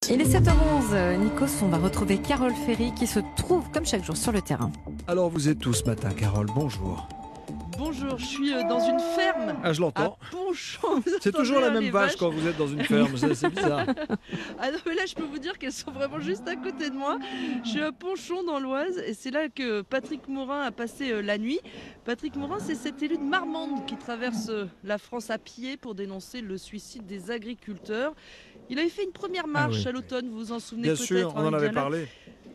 Il est 7h11, Nikos, on va retrouver Carole Ferry qui se trouve comme chaque jour sur le terrain. Alors vous êtes où ce matin, Carole? Bonjour. Bonjour, je suis dans une ferme. Ah, je l'entends. À Ponchon. C'est toujours la même vache quand vous êtes dans une ferme, c'est bizarre. Ah non, mais là, je peux vous dire qu'elles sont vraiment juste à côté de moi. Je suis à Ponchon dans l'Oise et c'est là que Patrick Morin a passé la nuit. Patrick Morin, c'est cet élu de Marmande qui traverse la France à pied pour dénoncer le suicide des agriculteurs. Il avait fait une première marche à l'automne, vous vous en souvenez peut-être. Bien sûr, on en avait parlé.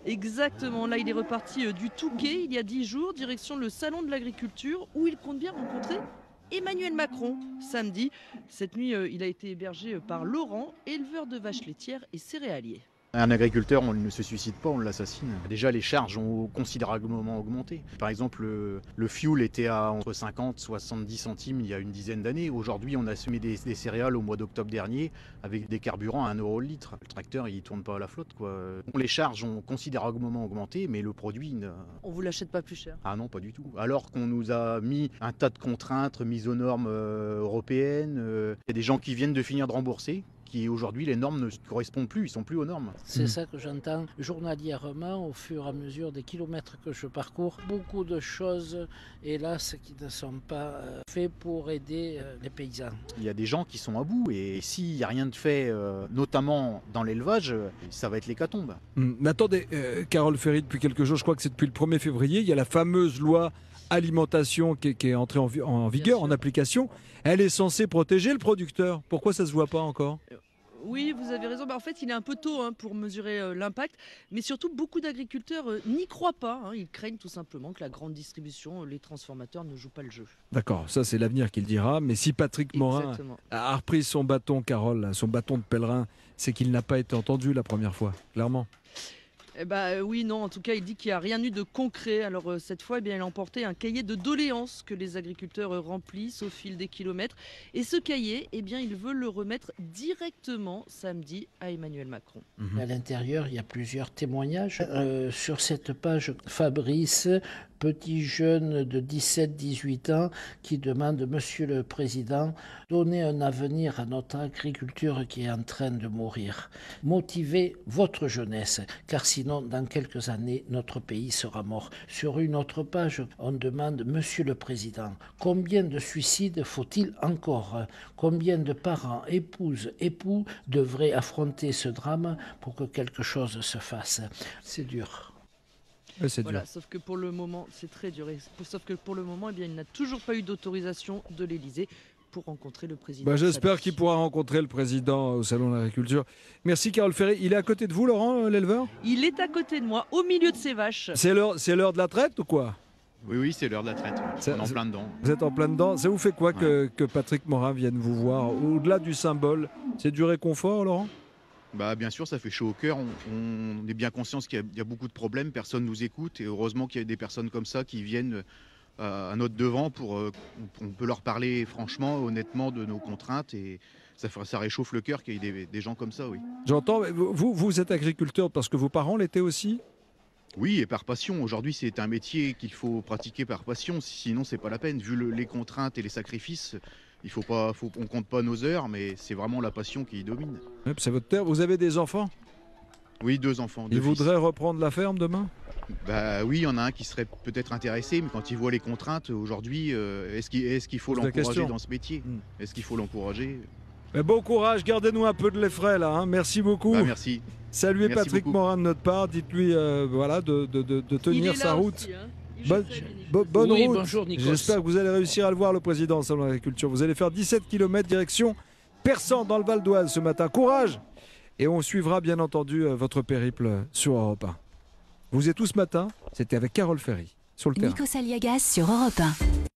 Exactement, là il est reparti du Touquet il y a 10 jours, direction le salon de l'agriculture où il compte bien rencontrer Emmanuel Macron samedi. Cette nuit, il a été hébergé par Laurent, éleveur de vaches laitières et céréalier. Un agriculteur, on ne se suicide pas, on l'assassine. Déjà, les charges ont considérablement augmenté. Par exemple, le fioul était à entre 50 et 70 centimes il y a une dizaine d'années. Aujourd'hui, on a semé des céréales au mois d'octobre dernier avec des carburants à 1 euro le litre. Le tracteur, il ne tourne pas à la flotte, quoi. Les charges ont considérablement augmenté, mais le produit... On vous l'achète pas plus cher? Ah non, pas du tout. Alors qu'on nous a mis un tas de contraintes, mises aux normes européennes. Il y a des gens qui viennent de finir de rembourser, qui aujourd'hui les normes ne correspondent plus, ils sont plus aux normes. C'est ça que j'entends journalièrement au fur et à mesure des kilomètres que je parcours. Beaucoup de choses, hélas, qui ne sont pas faites pour aider les paysans. Il y a des gens qui sont à bout et s'il n'y a rien de fait, notamment dans l'élevage, ça va être l'hécatombe. Mais attendez, Carole Ferry, depuis quelques jours, je crois que c'est depuis le 1er février, il y a la fameuse loi alimentation qui est entrée en vigueur, en application. Elle est censée protéger le producteur. Pourquoi ça ne se voit pas encore ? Oui, vous avez raison. En fait, il est un peu tôt pour mesurer l'impact. Mais surtout, beaucoup d'agriculteurs n'y croient pas. Ils craignent tout simplement que la grande distribution, les transformateurs ne jouent pas le jeu. D'accord, ça c'est l'avenir qui le dira. Mais si Patrick Morin a repris son bâton, Carole, son bâton de pèlerin, c'est qu'il n'a pas été entendu la première fois, clairement. Oui, non, en tout cas, il dit qu'il n'y a rien eu de concret. Alors cette fois, il a emporté un cahier de doléances que les agriculteurs remplissent au fil des kilomètres. Et ce cahier, il veut le remettre directement samedi à Emmanuel Macron. À l'intérieur, il y a plusieurs témoignages. Sur cette page, Fabrice, petit jeune de 17-18 ans, qui demande, Monsieur le Président, donnez un avenir à notre agriculture qui est en train de mourir. Motivez votre jeunesse, car sinon, dans quelques années, notre pays sera mort. Sur une autre page, on demande, Monsieur le Président, combien de suicides faut-il encore? Combien de parents, épouses, époux devraient affronter ce drame pour que quelque chose se fasse? C'est dur. Voilà, sauf que pour le moment, c'est très dur. Sauf que pour le moment, il n'a toujours pas eu d'autorisation de l'Élysée pour rencontrer le président. J'espère qu'il pourra rencontrer le président au Salon de l'Agriculture. Merci Carole Ferry. Il est à côté de vous, Laurent, l'éleveur? Il est à côté de moi, au milieu de ses vaches. C'est l'heure de la traite ou quoi? Oui, c'est l'heure de la traite. On est en plein dedans. Vous êtes en plein dedans. Ça vous fait quoi que Patrick Morin vienne vous voir? Au-delà du symbole, c'est du réconfort, Laurent? Bien sûr, ça fait chaud au cœur. On est bien conscient qu'il y a beaucoup de problèmes. Personne ne nous écoute. Et heureusement qu'il y a des personnes comme ça qui viennent à notre devant on peut leur parler franchement, honnêtement de nos contraintes. Et ça réchauffe le cœur qu'il y ait des gens comme ça, oui. J'entends. Vous êtes agriculteur parce que vos parents l'étaient aussi? Oui, et par passion. Aujourd'hui, c'est un métier qu'il faut pratiquer par passion. Sinon, c'est pas la peine. Vu les contraintes et les sacrifices, on compte pas nos heures, mais c'est vraiment la passion qui y domine. Ouais, c'est votre terre. Vous avez des enfants? Oui, 2 enfants. Ils voudraient reprendre la ferme demain? Oui, il y en a un qui serait peut-être intéressé, mais quand il voit les contraintes aujourd'hui, est-ce qu'il faut l'encourager dans ce métier? Est-ce qu'il faut l'encourager? Bon courage, gardez-nous un peu de l'effraie là. Merci beaucoup. Merci. Saluez Merci Patrick beaucoup. Morin de notre part. Dites-lui de tenir sa route. Aussi, Bonne route. Bonjour, Nikos. J'espère que vous allez réussir à le voir, le président au Salon de l'Agriculture. Vous allez faire 17 km direction Persan dans le Val d'Oise ce matin. Courage! Et on suivra bien entendu votre périple sur Europe 1. Vous êtes où ce matin? C'était avec Carole Ferry sur le terrain. Nikos Aliagas sur Europe 1.